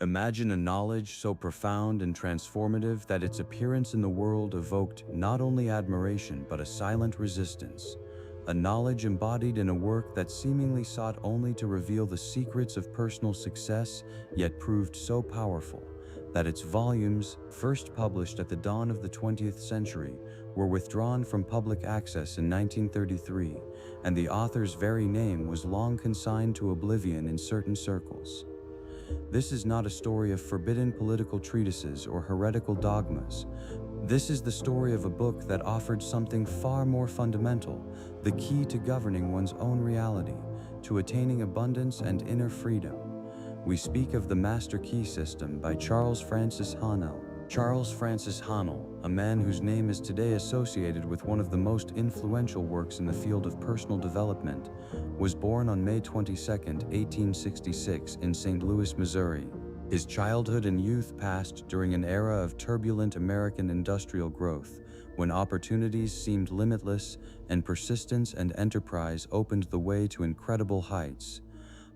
Imagine a knowledge so profound and transformative that its appearance in the world evoked not only admiration but a silent resistance. A knowledge embodied in a work that seemingly sought only to reveal the secrets of personal success, yet proved so powerful that its volumes, first published at the dawn of the 20th century, were withdrawn from public access in 1933, and the author's very name was long consigned to oblivion in certain circles. This is not a story of forbidden political treatises or heretical dogmas. This is the story of a book that offered something far more fundamental, the key to governing one's own reality, to attaining abundance and inner freedom. We speak of the Master Key System by Charles Francis Haanel. Charles Francis Haanel, a man whose name is today associated with one of the most influential works in the field of personal development, was born on May 22, 1866 in St. Louis, Missouri. His childhood and youth passed during an era of turbulent American industrial growth, when opportunities seemed limitless and persistence and enterprise opened the way to incredible heights.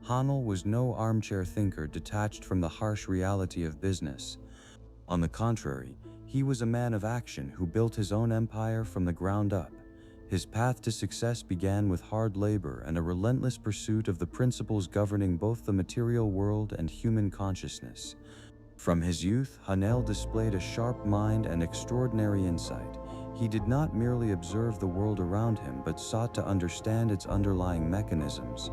Haanel was no armchair thinker detached from the harsh reality of business. On the contrary, he was a man of action who built his own empire from the ground up. His path to success began with hard labor and a relentless pursuit of the principles governing both the material world and human consciousness. From his youth, Haanel displayed a sharp mind and extraordinary insight. He did not merely observe the world around him, but sought to understand its underlying mechanisms.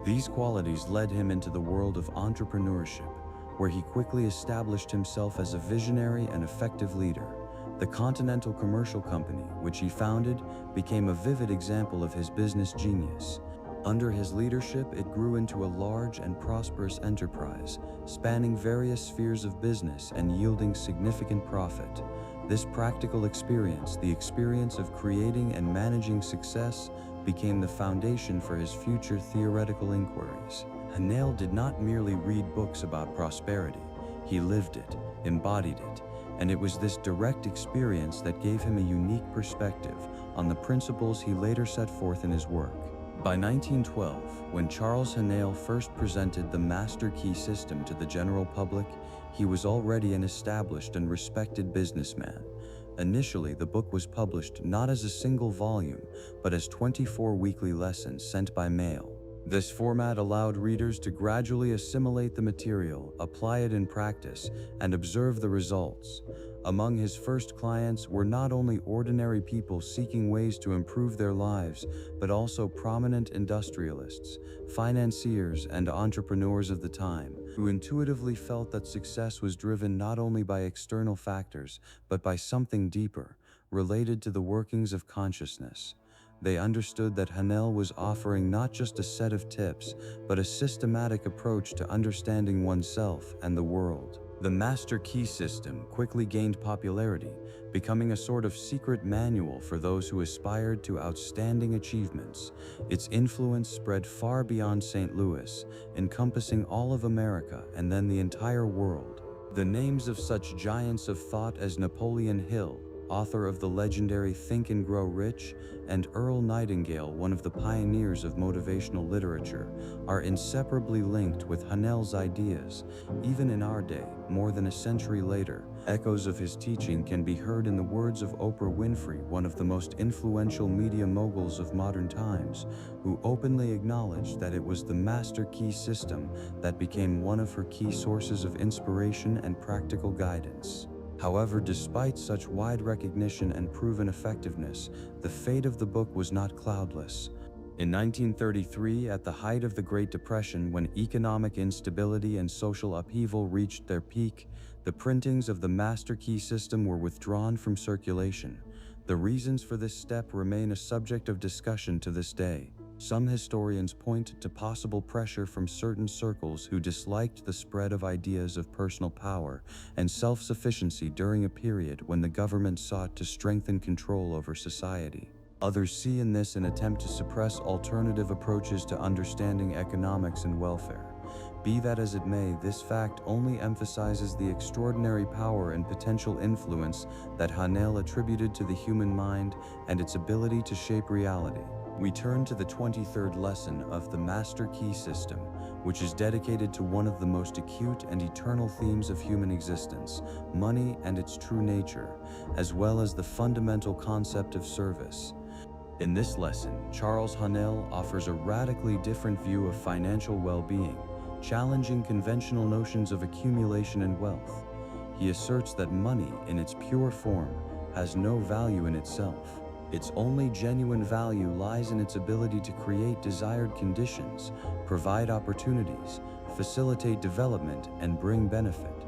These qualities led him into the world of entrepreneurship, where he quickly established himself as a visionary and effective leader. The Continental Commercial Company, which he founded, became a vivid example of his business genius. Under his leadership, it grew into a large and prosperous enterprise, spanning various spheres of business and yielding significant profit. This practical experience, the experience of creating and managing success, became the foundation for his future theoretical inquiries. Haanel did not merely read books about prosperity, he lived it, embodied it, and it was this direct experience that gave him a unique perspective on the principles he later set forth in his work. By 1912, when Charles Haanel first presented the Master Key System to the general public, he was already an established and respected businessman. Initially, the book was published not as a single volume, but as 24 weekly lessons sent by mail. This format allowed readers to gradually assimilate the material, apply it in practice, and observe the results. Among his first clients were not only ordinary people seeking ways to improve their lives, but also prominent industrialists, financiers, and entrepreneurs of the time, who intuitively felt that success was driven not only by external factors, but by something deeper, related to the workings of consciousness. They understood that Haanel was offering not just a set of tips, but a systematic approach to understanding oneself and the world. The Master Key System quickly gained popularity, becoming a sort of secret manual for those who aspired to outstanding achievements. Its influence spread far beyond St. Louis, encompassing all of America and then the entire world. The names of such giants of thought as Napoleon Hill, author of the legendary Think and Grow Rich, and Earl Nightingale, one of the pioneers of motivational literature, are inseparably linked with Haanel's ideas. Even in our day, more than a century later, echoes of his teaching can be heard in the words of Oprah Winfrey, one of the most influential media moguls of modern times, who openly acknowledged that it was the Master Key System that became one of her key sources of inspiration and practical guidance. However, despite such wide recognition and proven effectiveness, the fate of the book was not cloudless. In 1933, at the height of the Great Depression, when economic instability and social upheaval reached their peak, the printings of the Master Key System were withdrawn from circulation. The reasons for this step remain a subject of discussion to this day. Some historians point to possible pressure from certain circles who disliked the spread of ideas of personal power and self-sufficiency during a period when the government sought to strengthen control over society. Others see in this an attempt to suppress alternative approaches to understanding economics and welfare. Be that as it may, this fact only emphasizes the extraordinary power and potential influence that Haanel attributed to the human mind and its ability to shape reality. We turn to the 23rd lesson of the Master Key System, which is dedicated to one of the most acute and eternal themes of human existence, money and its true nature, as well as the fundamental concept of service. In this lesson, Charles Haanel offers a radically different view of financial well-being, challenging conventional notions of accumulation and wealth. He asserts that money, in its pure form, has no value in itself. Its only genuine value lies in its ability to create desired conditions, provide opportunities, facilitate development, and bring benefit.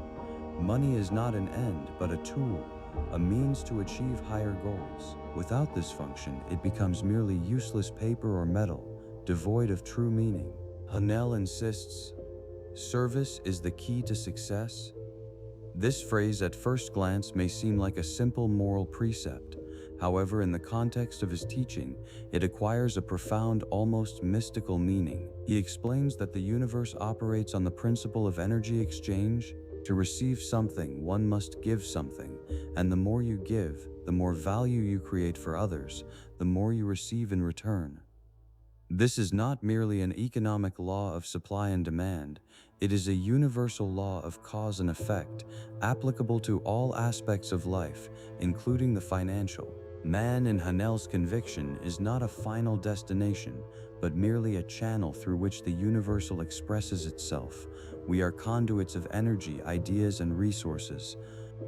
Money is not an end, but a tool, a means to achieve higher goals. Without this function, it becomes merely useless paper or metal, devoid of true meaning. Haanel insists, service is the key to success. This phrase at first glance may seem like a simple moral precept. However, in the context of his teaching, it acquires a profound, almost mystical meaning. He explains that the universe operates on the principle of energy exchange. To receive something, one must give something, and the more you give, the more value you create for others, the more you receive in return. This is not merely an economic law of supply and demand, it is a universal law of cause and effect, applicable to all aspects of life, including the financial. Man, in Haanel's conviction, is not a final destination, but merely a channel through which the universal expresses itself. We are conduits of energy, ideas, and resources.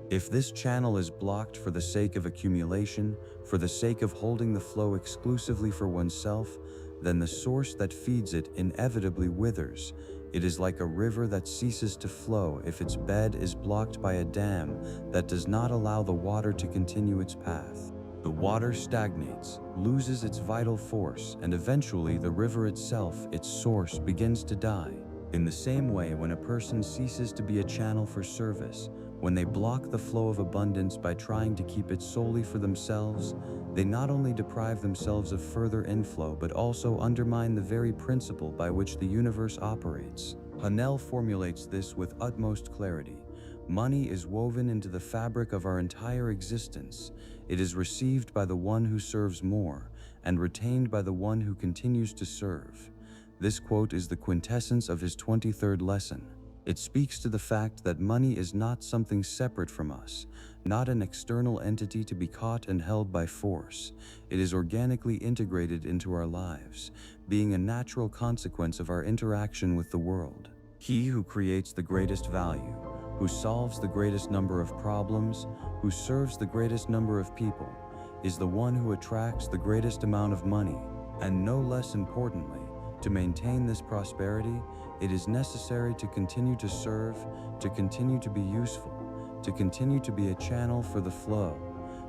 If this channel is blocked for the sake of accumulation, for the sake of holding the flow exclusively for oneself, then the source that feeds it inevitably withers. It is like a river that ceases to flow if its bed is blocked by a dam that does not allow the water to continue its path. The water stagnates, loses its vital force, and eventually the river itself, its source, begins to die. In the same way, when a person ceases to be a channel for service, when they block the flow of abundance by trying to keep it solely for themselves, they not only deprive themselves of further inflow but also undermine the very principle by which the universe operates. Haanel formulates this with utmost clarity. Money is woven into the fabric of our entire existence. It is received by the one who serves more, and retained by the one who continues to serve. This quote is the quintessence of his 23rd lesson. It speaks to the fact that money is not something separate from us, not an external entity to be caught and held by force. It is organically integrated into our lives, being a natural consequence of our interaction with the world. He who creates the greatest value, who solves the greatest number of problems, who serves the greatest number of people, is the one who attracts the greatest amount of money. And no less importantly, to maintain this prosperity, it is necessary to continue to serve, to continue to be useful, to continue to be a channel for the flow.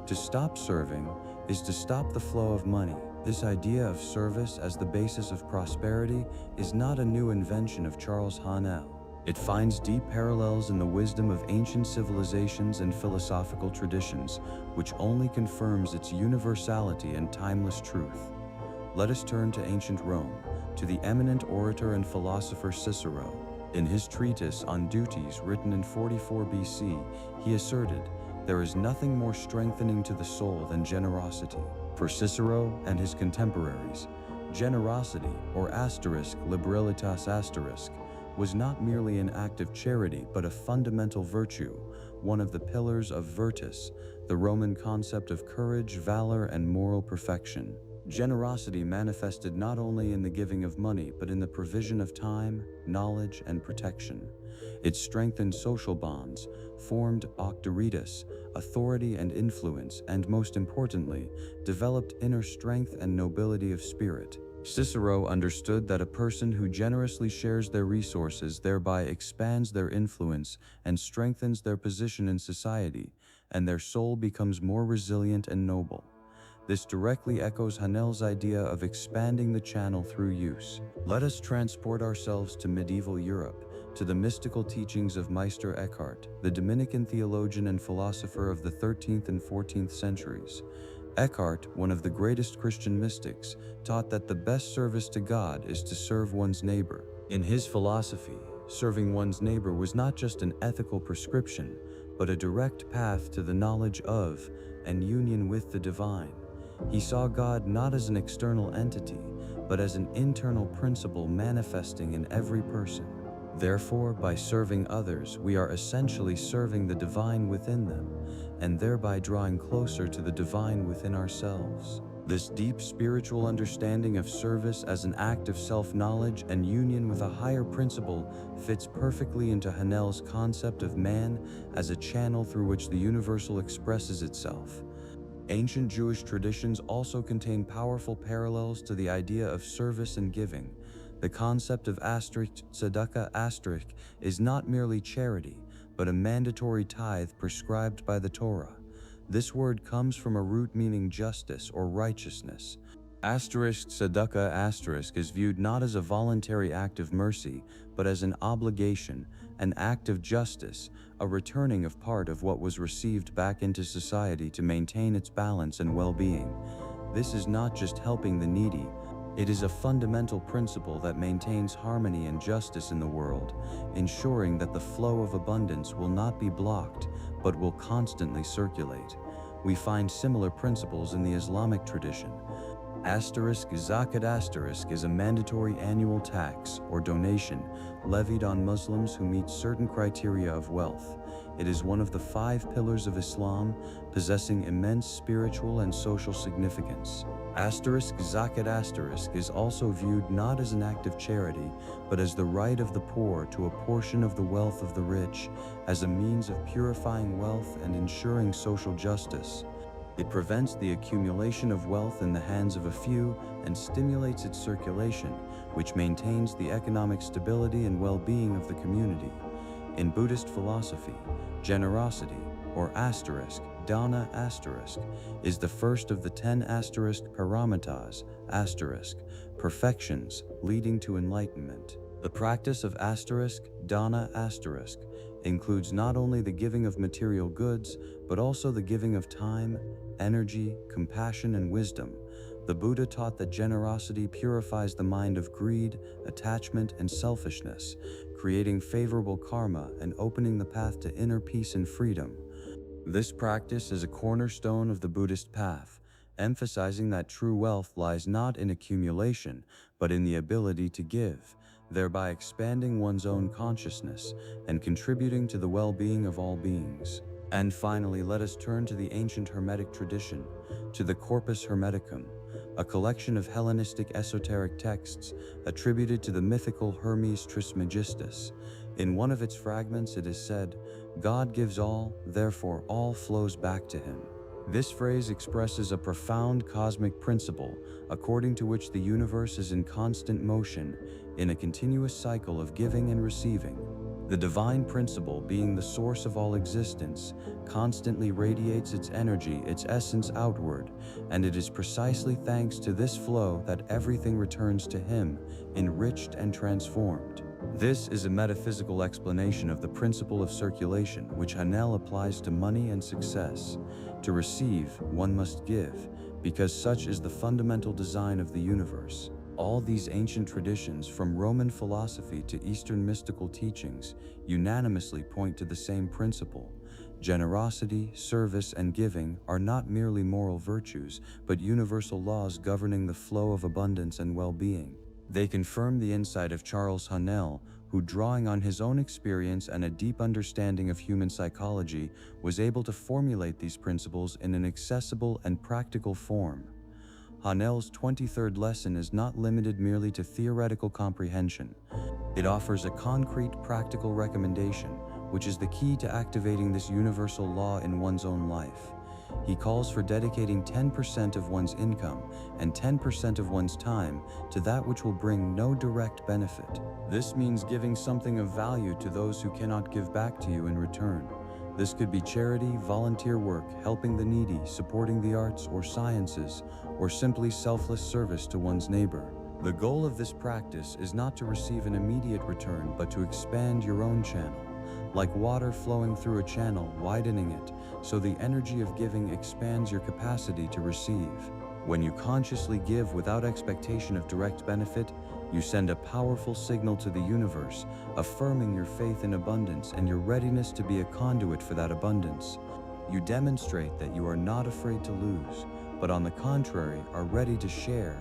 To stop serving is to stop the flow of money. This idea of service as the basis of prosperity is not a new invention of Charles Haanel. It finds deep parallels in the wisdom of ancient civilizations and philosophical traditions, which only confirms its universality and timeless truth. Let us turn to ancient Rome, to the eminent orator and philosopher Cicero. In his treatise on duties written in 44 BC, he asserted, "There is nothing more strengthening to the soul than generosity." For Cicero and his contemporaries, generosity, or liberalitas was not merely an act of charity but a fundamental virtue, one of the pillars of virtus, the Roman concept of courage, valor, and moral perfection. Generosity manifested not only in the giving of money but in the provision of time, knowledge, and protection. It strengthened social bonds, formed auctoritas, authority and influence, and most importantly, developed inner strength and nobility of spirit. Cicero understood that a person who generously shares their resources thereby expands their influence and strengthens their position in society, and their soul becomes more resilient and noble. This directly echoes Haanel's idea of expanding the channel through use. Let us transport ourselves to medieval Europe, to the mystical teachings of Meister Eckhart, the Dominican theologian and philosopher of the 13th and 14th centuries. Eckhart, one of the greatest Christian mystics, taught that the best service to God is to serve one's neighbor. In his philosophy, serving one's neighbor was not just an ethical prescription, but a direct path to the knowledge of and union with the divine. He saw God not as an external entity, but as an internal principle manifesting in every person. Therefore, by serving others, we are essentially serving the divine within them, and thereby drawing closer to the divine within ourselves. This deep spiritual understanding of service as an act of self-knowledge and union with a higher principle fits perfectly into Haanel's concept of man as a channel through which the universal expresses itself. Ancient Jewish traditions also contain powerful parallels to the idea of service and giving. The concept of Tzedakah is not merely charity, but a mandatory tithe prescribed by the Torah. This word comes from a root meaning justice or righteousness. Tzedakah is viewed not as a voluntary act of mercy, but as an obligation, an act of justice, a returning of part of what was received back into society to maintain its balance and well-being. This is not just helping the needy, it is a fundamental principle that maintains harmony and justice in the world, ensuring that the flow of abundance will not be blocked, but will constantly circulate. We find similar principles in the Islamic tradition. Zakat is a mandatory annual tax or donation levied on Muslims who meet certain criteria of wealth. It is one of the 5 pillars of Islam, possessing immense spiritual and social significance. Zakat is also viewed not as an act of charity, but as the right of the poor to a portion of the wealth of the rich, as a means of purifying wealth and ensuring social justice. It prevents the accumulation of wealth in the hands of a few and stimulates its circulation, which maintains the economic stability and well-being of the community. In Buddhist philosophy, generosity, or dana is the first of the 10 paramitas, perfections leading to enlightenment. The practice of dana includes not only the giving of material goods, but also the giving of time, energy, compassion, and wisdom. The Buddha taught that generosity purifies the mind of greed, attachment, and selfishness, creating favorable karma and opening the path to inner peace and freedom. This practice is a cornerstone of the Buddhist path, emphasizing that true wealth lies not in accumulation, but in the ability to give, thereby expanding one's own consciousness and contributing to the well-being of all beings. And finally, let us turn to the ancient Hermetic tradition, to the Corpus Hermeticum, a collection of Hellenistic esoteric texts attributed to the mythical Hermes Trismegistus. In one of its fragments it is said, "God gives all, therefore all flows back to him." This phrase expresses a profound cosmic principle, according to which the universe is in constant motion, in a continuous cycle of giving and receiving. The divine principle, being the source of all existence, constantly radiates its energy, its essence outward, and it is precisely thanks to this flow that everything returns to him, enriched and transformed. This is a metaphysical explanation of the principle of circulation, which Haanel applies to money and success. To receive, one must give, because such is the fundamental design of the universe. All these ancient traditions, from Roman philosophy to Eastern mystical teachings, unanimously point to the same principle. Generosity, service, and giving are not merely moral virtues, but universal laws governing the flow of abundance and well-being. They confirm the insight of Charles Haanel, who, drawing on his own experience and a deep understanding of human psychology, was able to formulate these principles in an accessible and practical form. Haanel's 23rd lesson is not limited merely to theoretical comprehension. It offers a concrete, practical recommendation, which is the key to activating this universal law in one's own life. He calls for dedicating 10% of one's income and 10% of one's time to that which will bring no direct benefit. This means giving something of value to those who cannot give back to you in return. This could be charity, volunteer work, helping the needy, supporting the arts or sciences, or simply selfless service to one's neighbor. The goal of this practice is not to receive an immediate return, but to expand your own channel. Like water flowing through a channel, widening it, so the energy of giving expands your capacity to receive. When you consciously give without expectation of direct benefit, you send a powerful signal to the universe, affirming your faith in abundance and your readiness to be a conduit for that abundance. You demonstrate that you are not afraid to lose, but on the contrary are ready to share,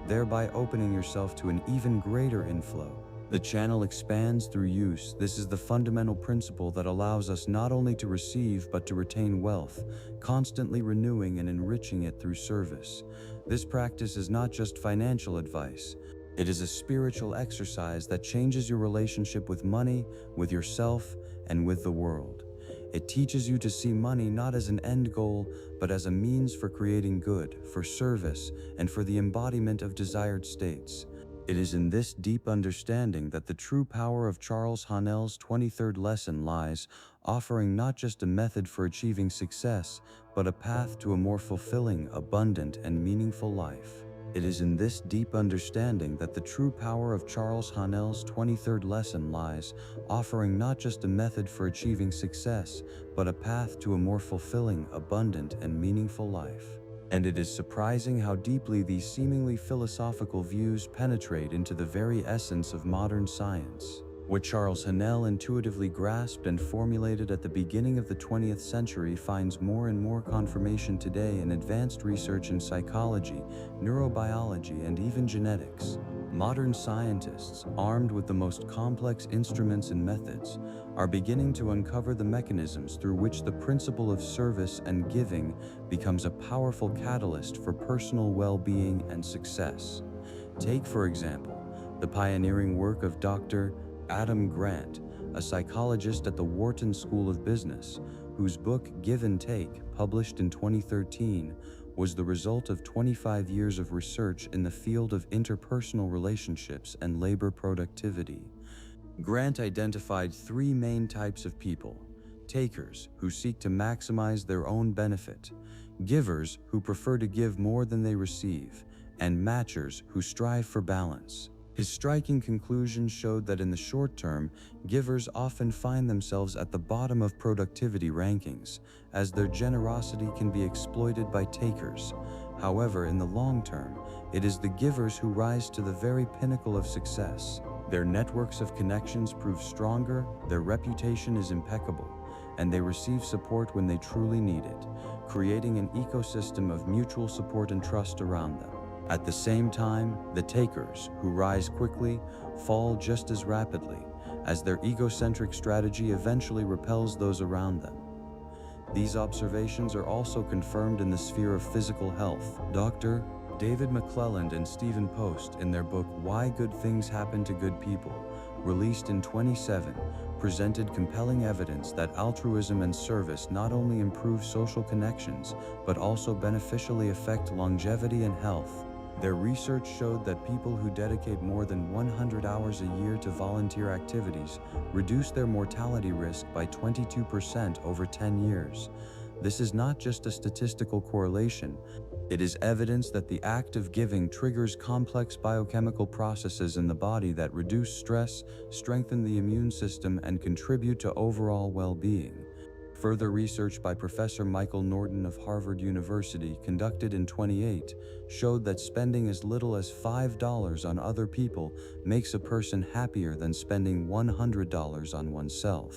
thereby opening yourself to an even greater inflow. The channel expands through use. This is the fundamental principle that allows us not only to receive but to retain wealth, constantly renewing and enriching it through service. This practice is not just financial advice. It is a spiritual exercise that changes your relationship with money, with yourself, and with the world. It teaches you to see money not as an end goal, but as a means for creating good, for service, and for the embodiment of desired states. It is in this deep understanding that the true power of Charles Haanel's 23rd lesson lies, offering not just a method for achieving success, but a path to a more fulfilling, abundant, and meaningful life. It is in this deep understanding that the true power of Charles Haanel's 23rd lesson lies, offering not just a method for achieving success, but a path to a more fulfilling, abundant, and meaningful life. And it is surprising how deeply these seemingly philosophical views penetrate into the very essence of modern science. What Charles Haanel intuitively grasped and formulated at the beginning of the 20th century finds more and more confirmation today in advanced research in psychology, neurobiology, and even genetics. Modern scientists, armed with the most complex instruments and methods, are beginning to uncover the mechanisms through which the principle of service and giving becomes a powerful catalyst for personal well-being and success. Take, for example, the pioneering work of Dr. Adam Grant, a psychologist at the Wharton School of Business, whose book Give and Take, published in 2013, was the result of 25 years of research in the field of interpersonal relationships and labor productivity. Grant identified three main types of people: takers, who seek to maximize their own benefit; givers, who prefer to give more than they receive; and matchers, who strive for balance. His striking conclusions showed that in the short term, givers often find themselves at the bottom of productivity rankings, as their generosity can be exploited by takers. However, in the long term, it is the givers who rise to the very pinnacle of success. Their networks of connections prove stronger, their reputation is impeccable, and they receive support when they truly need it, creating an ecosystem of mutual support and trust around them. At the same time, the takers, who rise quickly, fall just as rapidly, as their egocentric strategy eventually repels those around them. These observations are also confirmed in the sphere of physical health. Dr. David McClelland and Stephen Post, in their book Why Good Things Happen to Good People, released in 2017, presented compelling evidence that altruism and service not only improve social connections, but also beneficially affect longevity and health. Their research showed that people who dedicate more than 100 hours a year to volunteer activities reduce their mortality risk by 22% over 10 years. This is not just a statistical correlation. It is evidence that the act of giving triggers complex biochemical processes in the body that reduce stress, strengthen the immune system, and contribute to overall well-being. Further research by Professor Michael Norton of Harvard University, conducted in 2008, showed that spending as little as $5 on other people makes a person happier than spending $100 on oneself.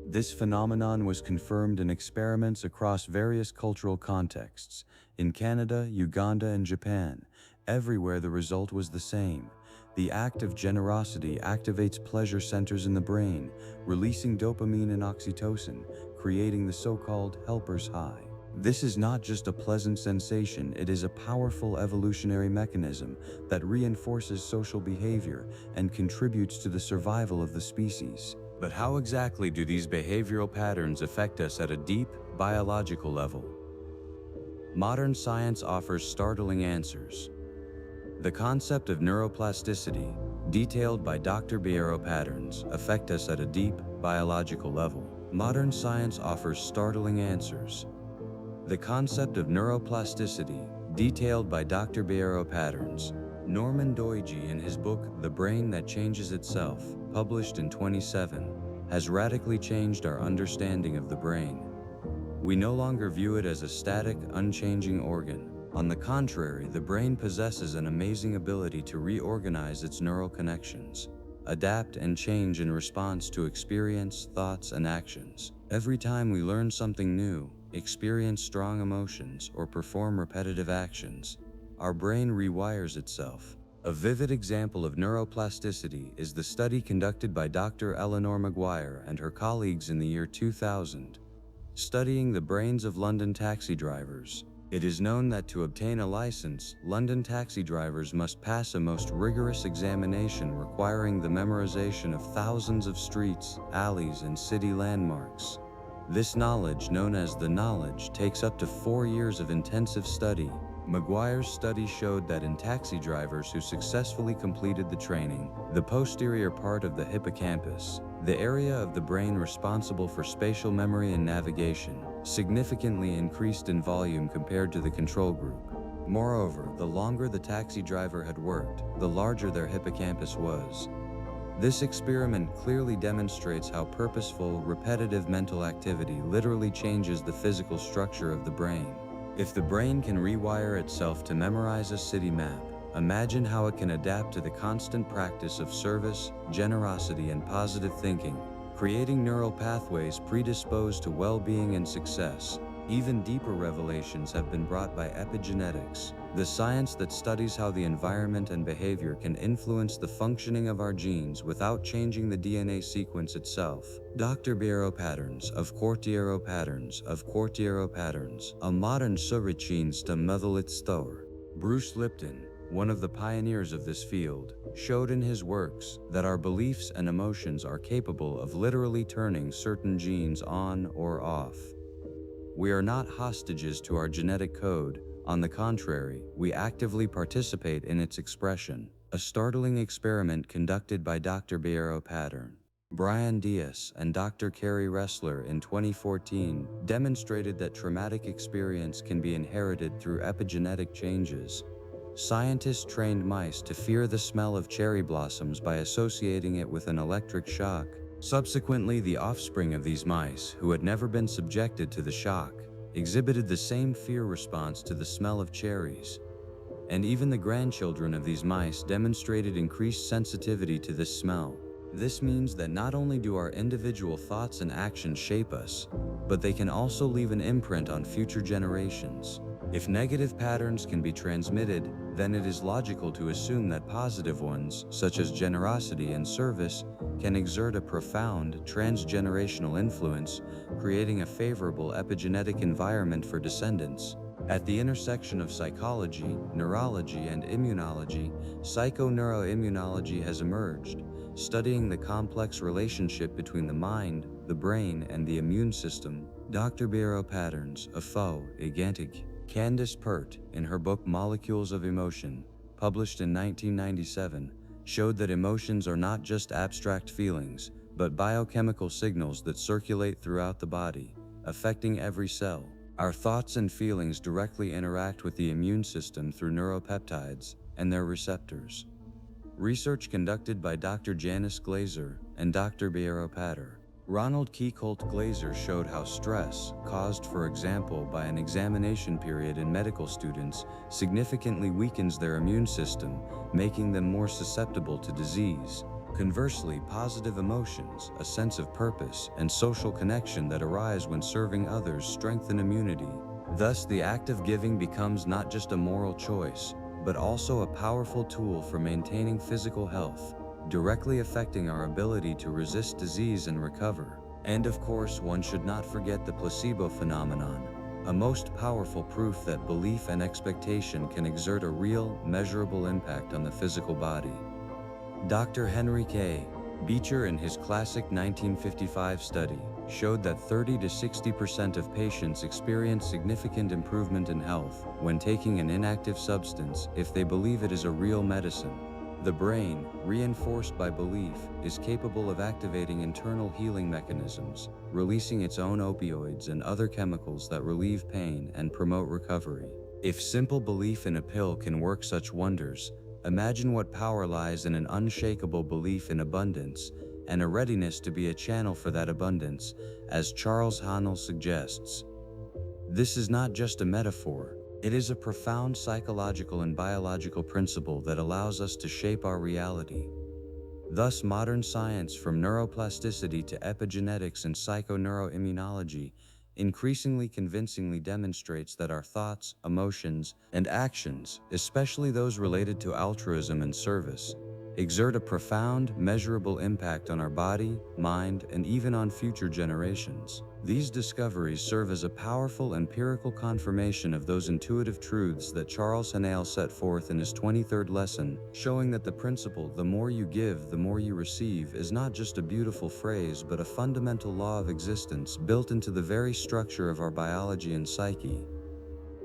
This phenomenon was confirmed in experiments across various cultural contexts. In Canada, Uganda, and Japan, everywhere the result was the same. The act of generosity activates pleasure centers in the brain, releasing dopamine and oxytocin, creating the so-called helper's high. This is not just a pleasant sensation, it is a powerful evolutionary mechanism that reinforces social behavior and contributes to the survival of the species. But how exactly do these behavioral patterns affect us at a deep, biological level? Modern science offers startling answers. The concept of neuroplasticity, detailed by Dr. Biero patterns, affect us at a deep, biological level. Modern science offers startling answers. The concept of neuroplasticity, detailed by Dr. Biero patterns. Norman Doidge, in his book The Brain That Changes Itself, published in 2017, has radically changed our understanding of the brain. We no longer view it as a static, unchanging organ. On the contrary, the brain possesses an amazing ability to reorganize its neural connections, adapt and change in response to experience, thoughts, and actions. Every time we learn something new, experience strong emotions, or perform repetitive actions, our brain rewires itself. A vivid example of neuroplasticity is the study conducted by Dr. Eleanor Maguire and her colleagues in the year 2000, studying the brains of London taxi drivers. It is known that to obtain a license, London taxi drivers must pass a most rigorous examination requiring the memorization of thousands of streets, alleys, and city landmarks. This knowledge, known as the knowledge, takes up to 4 years of intensive study. Maguire's study showed that in taxi drivers who successfully completed the training, the posterior part of the hippocampus, the area of the brain responsible for spatial memory and navigation, significantly increased in volume compared to the control group. Moreover, the longer the taxi driver had worked, the larger their hippocampus was. This experiment clearly demonstrates how purposeful, repetitive mental activity literally changes the physical structure of the brain. If the brain can rewire itself to memorize a city map, imagine how it can adapt to the constant practice of service, generosity, and positive thinking, creating neural pathways predisposed to well-being and success. Even deeper revelations have been brought by epigenetics, the science that studies how the environment and behavior can influence the functioning of our genes without changing the DNA sequence itself. Dr. Patterns, a modern surichinsta mothelitsthor. Bruce Lipton, one of the pioneers of this field, showed in his works that our beliefs and emotions are capable of literally turning certain genes on or off. We are not hostages to our genetic code. On the contrary, we actively participate in its expression. A startling experiment conducted by Dr. Pattern, Brian Diaz, and Dr. Carrie Ressler in 2014 demonstrated that traumatic experience can be inherited through epigenetic changes. Scientists trained mice to fear the smell of cherry blossoms by associating it with an electric shock. Subsequently, the offspring of these mice, who had never been subjected to the shock, exhibited the same fear response to the smell of cherries. And even the grandchildren of these mice demonstrated increased sensitivity to this smell. This means that not only do our individual thoughts and actions shape us, but they can also leave an imprint on future generations. If negative patterns can be transmitted, then it is logical to assume that positive ones, such as generosity and service, can exert a profound transgenerational influence, creating a favorable epigenetic environment for descendants. At the intersection of psychology, neurology, and immunology, psychoneuroimmunology has emerged, studying the complex relationship between the mind, the brain, and the immune system. Dr. Patterns, Igantic. Candace Pert, in her book Molecules of Emotion, published in 1997, showed that emotions are not just abstract feelings, but biochemical signals that circulate throughout the body, affecting every cell. Our thoughts and feelings directly interact with the immune system through neuropeptides and their receptors. Research conducted by Dr. Janice Glazer and Dr. Patter. Ronald Keycolt Glazer showed how stress, caused for example by an examination period in medical students, significantly weakens their immune system, making them more susceptible to disease. Conversely, positive emotions, a sense of purpose, and social connection that arise when serving others strengthen immunity. Thus, the act of giving becomes not just a moral choice, but also a powerful tool for maintaining physical health, directly affecting our ability to resist disease and recover. And of course, one should not forget the placebo phenomenon, a most powerful proof that belief and expectation can exert a real, measurable impact on the physical body. Dr. Henry K. Beecher, in his classic 1955 study, showed that 30 to 60% of patients experience significant improvement in health when taking an inactive substance if they believe it is a real medicine. The brain, reinforced by belief, is capable of activating internal healing mechanisms, releasing its own opioids and other chemicals that relieve pain and promote recovery. If simple belief in a pill can work such wonders, imagine what power lies in an unshakable belief in abundance and a readiness to be a channel for that abundance, as Charles Haanel suggests. This is not just a metaphor. It is a profound psychological and biological principle that allows us to shape our reality. Thus, modern science, from neuroplasticity to epigenetics and psychoneuroimmunology, increasingly convincingly demonstrates that our thoughts, emotions, and actions, especially those related to altruism and service, exert a profound, measurable impact on our body, mind, and even on future generations. These discoveries serve as a powerful empirical confirmation of those intuitive truths that Charles Haanel set forth in his 23rd lesson, showing that the principle, "the more you give, the more you receive," is not just a beautiful phrase but a fundamental law of existence built into the very structure of our biology and psyche.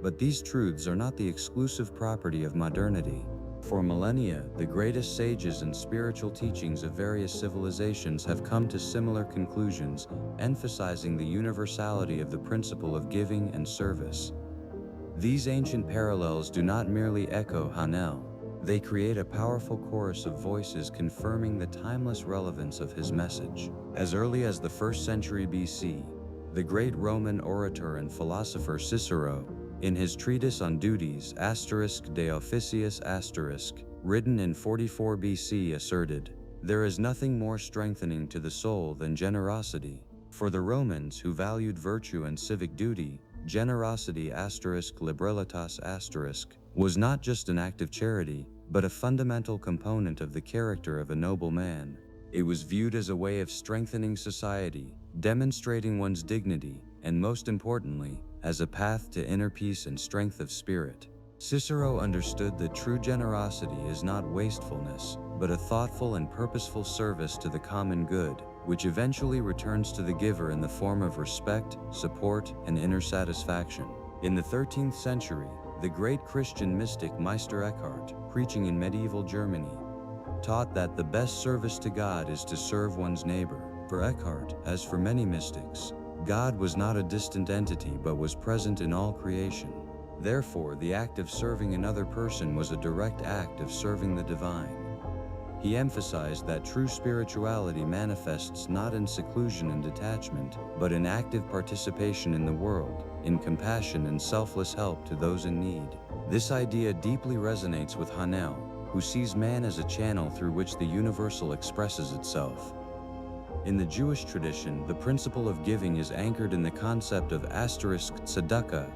But these truths are not the exclusive property of modernity. For millennia, the greatest sages and spiritual teachings of various civilizations have come to similar conclusions, emphasizing the universality of the principle of giving and service. These ancient parallels do not merely echo Haanel, they create a powerful chorus of voices confirming the timeless relevance of his message. As early as the 1st century BC, the great Roman orator and philosopher Cicero, in his treatise on duties *De Officiis*, written in 44 BC, asserted, "There is nothing more strengthening to the soul than generosity." For the Romans, who valued virtue and civic duty, generosity *Liberalitas*, was not just an act of charity, but a fundamental component of the character of a noble man. It was viewed as a way of strengthening society, demonstrating one's dignity, and most importantly, as a path to inner peace and strength of spirit. Cicero understood that true generosity is not wastefulness, but a thoughtful and purposeful service to the common good, which eventually returns to the giver in the form of respect, support, and inner satisfaction. In the 13th century, the great Christian mystic Meister Eckhart, preaching in medieval Germany, taught that the best service to God is to serve one's neighbor. For Eckhart, as for many mystics, God was not a distant entity but was present in all creation. Therefore, the act of serving another person was a direct act of serving the divine. He emphasized that true spirituality manifests not in seclusion and detachment, but in active participation in the world, in compassion and selfless help to those in need. This idea deeply resonates with Haanel, who sees man as a channel through which the universal expresses itself. In the Jewish tradition, the principle of giving is anchored in the concept of *Tzedakah*.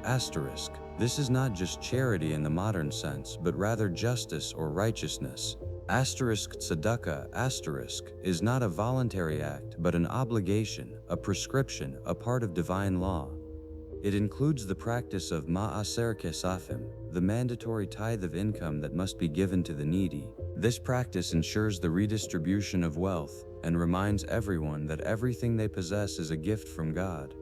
This is not just charity in the modern sense, but rather justice or righteousness. *Tzedakah* is not a voluntary act, but an obligation, a prescription, a part of divine law. It includes the practice of ma'aser kesafim, the mandatory tithe of income that must be given to the needy. This practice ensures the redistribution of wealth, and reminds everyone that everything they possess is a gift from God,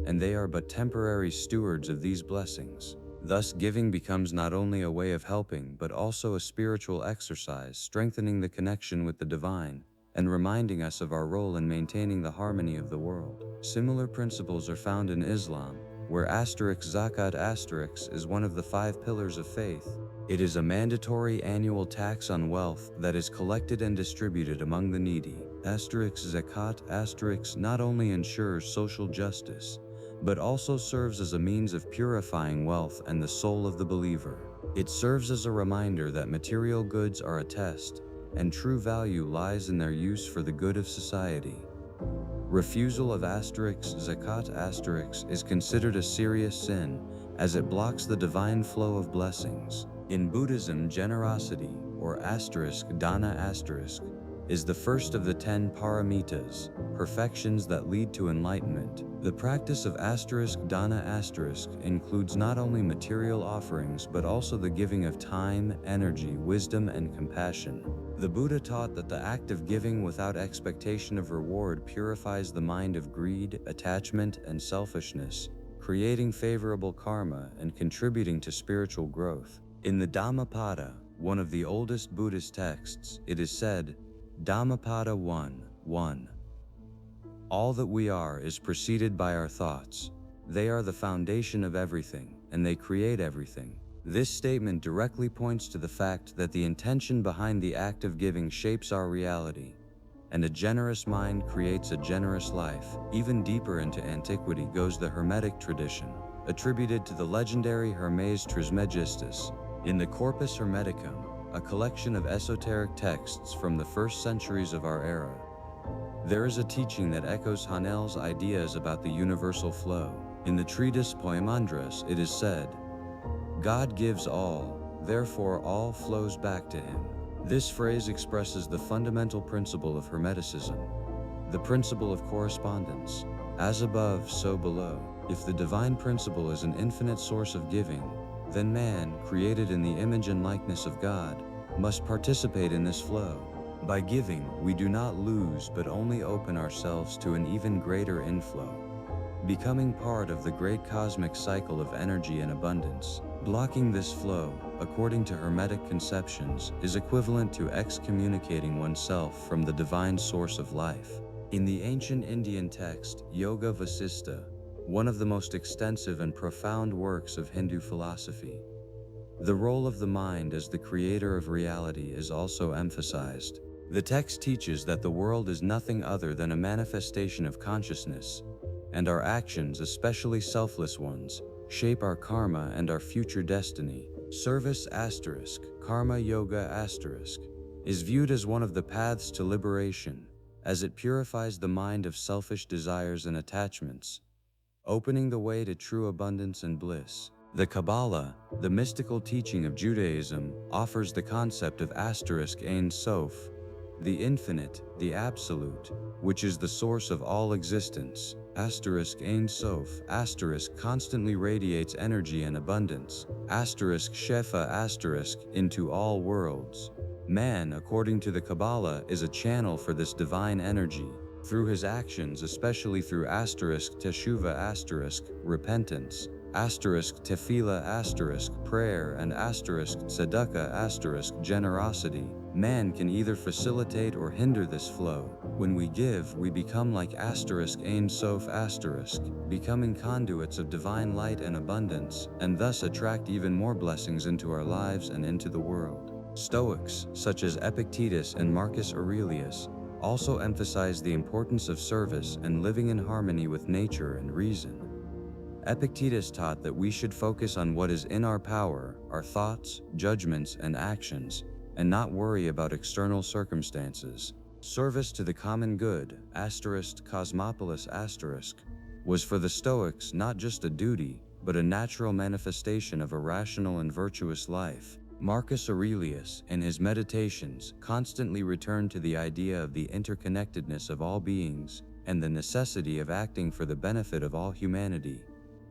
and they are but temporary stewards of these blessings. Thus, giving becomes not only a way of helping, but also a spiritual exercise, strengthening the connection with the divine, and reminding us of our role in maintaining the harmony of the world. Similar principles are found in Islam, where Zakat* is one of the 5 pillars of faith. It is a mandatory annual tax on wealth that is collected and distributed among the needy. Zakat* not only ensures social justice, but also serves as a means of purifying wealth and the soul of the believer. It serves as a reminder that material goods are a test, and true value lies in their use for the good of society. Refusal of Zakat* is considered a serious sin, as it blocks the divine flow of blessings. In Buddhism, generosity, or *Dana*, is the first of the 10 paramitas, perfections that lead to enlightenment. The practice of *Dana* includes not only material offerings but also the giving of time, energy, wisdom, and compassion. The Buddha taught that the act of giving without expectation of reward purifies the mind of greed, attachment, and selfishness, creating favorable karma and contributing to spiritual growth. In the Dhammapada, one of the oldest Buddhist texts, it is said, Dhammapada 1:1. All that we are is preceded by our thoughts. They are the foundation of everything, and they create everything. This statement directly points to the fact that the intention behind the act of giving shapes our reality, and a generous mind creates a generous life. Even deeper into antiquity goes the Hermetic tradition, attributed to the legendary Hermes Trismegistus. In the Corpus Hermeticum, a collection of esoteric texts from the 1st centuries of our era, there is a teaching that echoes Haanel's ideas about the universal flow. In the treatise Poemandres, it is said, "God gives all, therefore all flows back to him." This phrase expresses the fundamental principle of Hermeticism, the principle of correspondence. As above, so below. If the divine principle is an infinite source of giving, then man, created in the image and likeness of God, must participate in this flow. By giving, we do not lose but only open ourselves to an even greater inflow, becoming part of the great cosmic cycle of energy and abundance. Blocking this flow, according to Hermetic conceptions, is equivalent to excommunicating oneself from the divine source of life. In the ancient Indian text, Yoga Vasistha, one of the most extensive and profound works of Hindu philosophy, the role of the mind as the creator of reality is also emphasized. The text teaches that the world is nothing other than a manifestation of consciousness, and our actions, especially selfless ones, shape our karma and our future destiny. Service * karma yoga * is viewed as one of the paths to liberation, as it purifies the mind of selfish desires and attachments, opening the way to true abundance and bliss. The Kabbalah, the mystical teaching of Judaism, offers the concept of Ein Sof, the infinite, the absolute, which is the source of all existence. Ein Sof, constantly radiates energy and abundance. Shefa into all worlds. Man, according to the Kabbalah, is a channel for this divine energy. Through his actions, especially through teshuva repentance, tefillah prayer, and tzedakah generosity, man can either facilitate or hinder this flow. When we give, we become like Ein Sof becoming conduits of divine light and abundance, and thus attract even more blessings into our lives and into the world. Stoics, such as Epictetus and Marcus Aurelius, also emphasize the importance of service and living in harmony with nature and reason. Epictetus taught that we should focus on what is in our power, our thoughts, judgments, and actions, and not worry about external circumstances. Service to the common good, Cosmopolis was for the Stoics not just a duty, but a natural manifestation of a rational and virtuous life. Marcus Aurelius, in his Meditations, constantly returned to the idea of the interconnectedness of all beings, and the necessity of acting for the benefit of all humanity,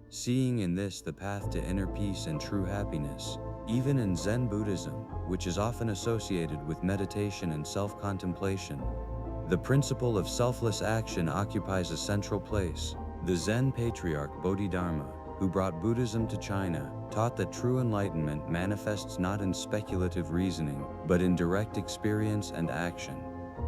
seeing in this the path to inner peace and true happiness. Even in Zen Buddhism, which is often associated with meditation and self-contemplation, the principle of selfless action occupies a central place. The Zen patriarch Bodhidharma, who brought Buddhism to China, taught that true enlightenment manifests not in speculative reasoning, but in direct experience and action,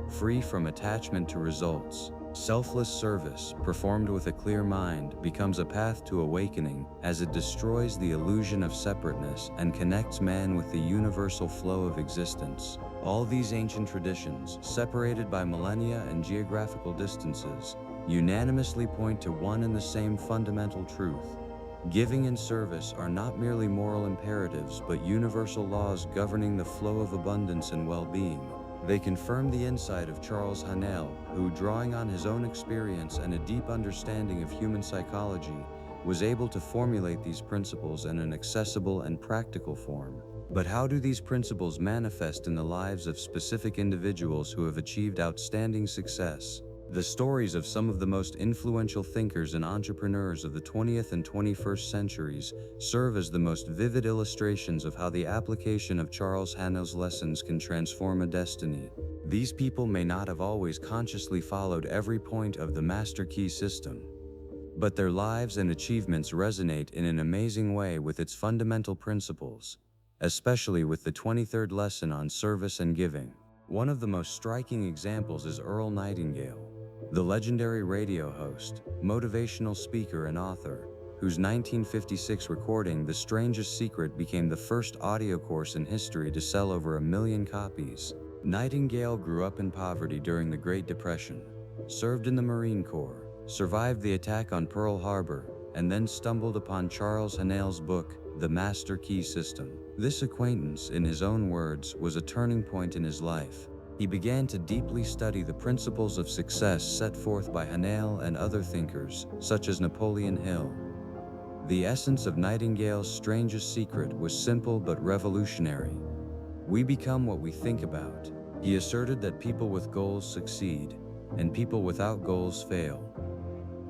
free from attachment to results. Selfless service, performed with a clear mind, becomes a path to awakening, as it destroys the illusion of separateness and connects man with the universal flow of existence. All these ancient traditions, separated by millennia and geographical distances, unanimously point to one and the same fundamental truth. Giving and service are not merely moral imperatives but universal laws governing the flow of abundance and well-being. They confirm the insight of Charles Haanel, who, drawing on his own experience and a deep understanding of human psychology, was able to formulate these principles in an accessible and practical form. But how do these principles manifest in the lives of specific individuals who have achieved outstanding success? The stories of some of the most influential thinkers and entrepreneurs of the 20th and 21st centuries serve as the most vivid illustrations of how the application of Charles Haanel's lessons can transform a destiny. These people may not have always consciously followed every point of the Master Key system, but their lives and achievements resonate in an amazing way with its fundamental principles, especially with the 23rd lesson on service and giving. One of the most striking examples is Earl Nightingale, the legendary radio host, motivational speaker, and author, whose 1956 recording The Strangest Secret became the first audio course in history to sell over 1 million copies. Nightingale grew up in poverty during the Great Depression, served in the Marine Corps, survived the attack on Pearl Harbor, and then stumbled upon Charles Haanel's book, The Master Key System. This acquaintance, in his own words, was a turning point in his life. He began to deeply study the principles of success set forth by Haanel and other thinkers, such as Napoleon Hill, The essence of Nightingale's strangest secret was simple but revolutionary. We become what we think about. He asserted that people with goals succeed, and people without goals fail.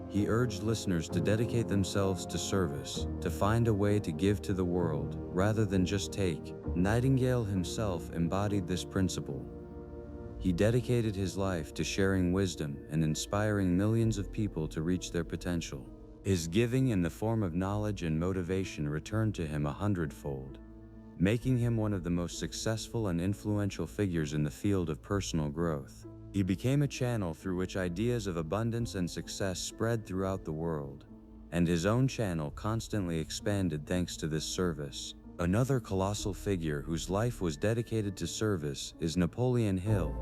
He urged listeners to dedicate themselves to service, to find a way to give to the world, rather than just take. Nightingale himself embodied this principle. He dedicated his life to sharing wisdom and inspiring millions of people to reach their potential. His giving in the form of knowledge and motivation returned to him 100-fold, making him one of the most successful and influential figures in the field of personal growth. He became a channel through which ideas of abundance and success spread throughout the world, and his own channel constantly expanded thanks to this service. Another colossal figure whose life was dedicated to service is Napoleon Hill,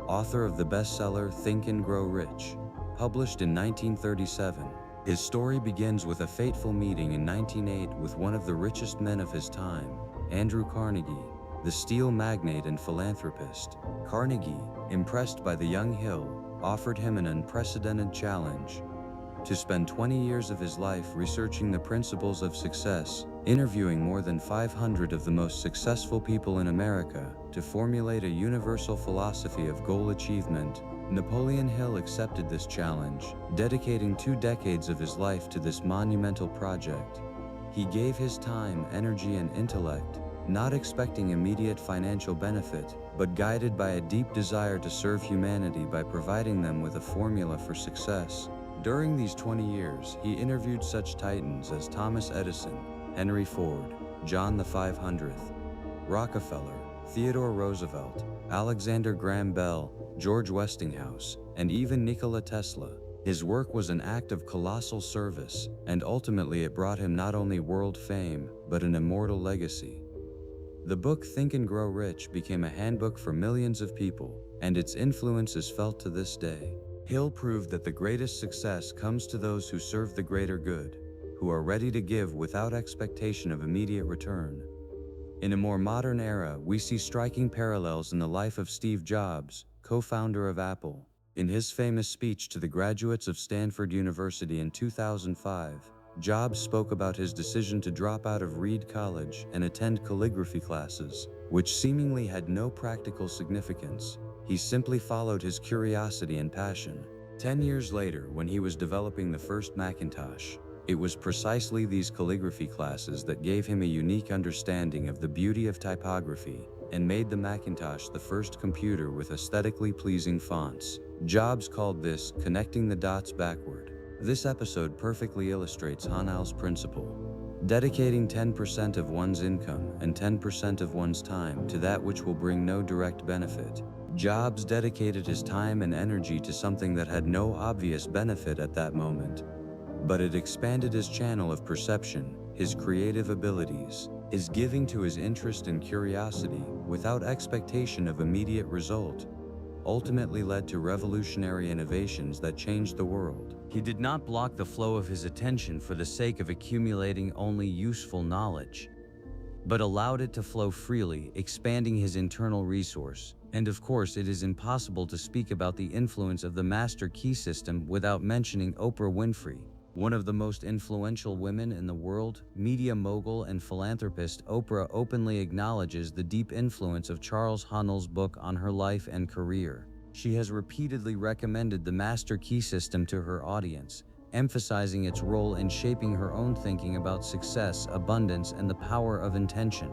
author of the bestseller Think and Grow Rich, published in 1937. His story begins with a fateful meeting in 1908 with one of the richest men of his time, Andrew Carnegie, the steel magnate and philanthropist. Carnegie, impressed by the young Hill, offered him an unprecedented challenge: to spend 20 years of his life researching the principles of success, interviewing more than 500 of the most successful people in America, to formulate a universal philosophy of goal achievement. Napoleon Hill accepted this challenge, dedicating 2 decades of his life to this monumental project. He gave his time, energy, and intellect, not expecting immediate financial benefit, but guided by a deep desire to serve humanity by providing them with a formula for success. During these 20 years, he interviewed such titans as Thomas Edison, Henry Ford, John the 500th, Rockefeller, Theodore Roosevelt, Alexander Graham Bell, George Westinghouse, and even Nikola Tesla. His work was an act of colossal service, and ultimately it brought him not only world fame, but an immortal legacy. The book Think and Grow Rich became a handbook for millions of people, and its influence is felt to this day. Hill proved that the greatest success comes to those who serve the greater good, who are ready to give without expectation of immediate return. In a more modern era, we see striking parallels in the life of Steve Jobs, co-founder of Apple. In his famous speech to the graduates of Stanford University in 2005, Jobs spoke about his decision to drop out of Reed College and attend calligraphy classes, which seemingly had no practical significance. He simply followed his curiosity and passion. 10 years later, when he was developing the first Macintosh, it was precisely these calligraphy classes that gave him a unique understanding of the beauty of typography and made the Macintosh the first computer with aesthetically pleasing fonts. Jobs called this connecting the dots backward. This episode perfectly illustrates Haanel's principle: dedicating 10% of one's income and 10% of one's time to that which will bring no direct benefit. Jobs dedicated his time and energy to something that had no obvious benefit at that moment, but it expanded his channel of perception, his creative abilities, his giving to his interest and curiosity without expectation of immediate result, ultimately led to revolutionary innovations that changed the world. He did not block the flow of his attention for the sake of accumulating only useful knowledge, but allowed it to flow freely, expanding his internal resource. And of course, it is impossible to speak about the influence of the master key system without mentioning Oprah Winfrey. One of the most influential women in the world, media mogul and philanthropist Oprah openly acknowledges the deep influence of Charles Haanel's book on her life and career. She has repeatedly recommended the master key system to her audience, emphasizing its role in shaping her own thinking about success, abundance, and the power of intention.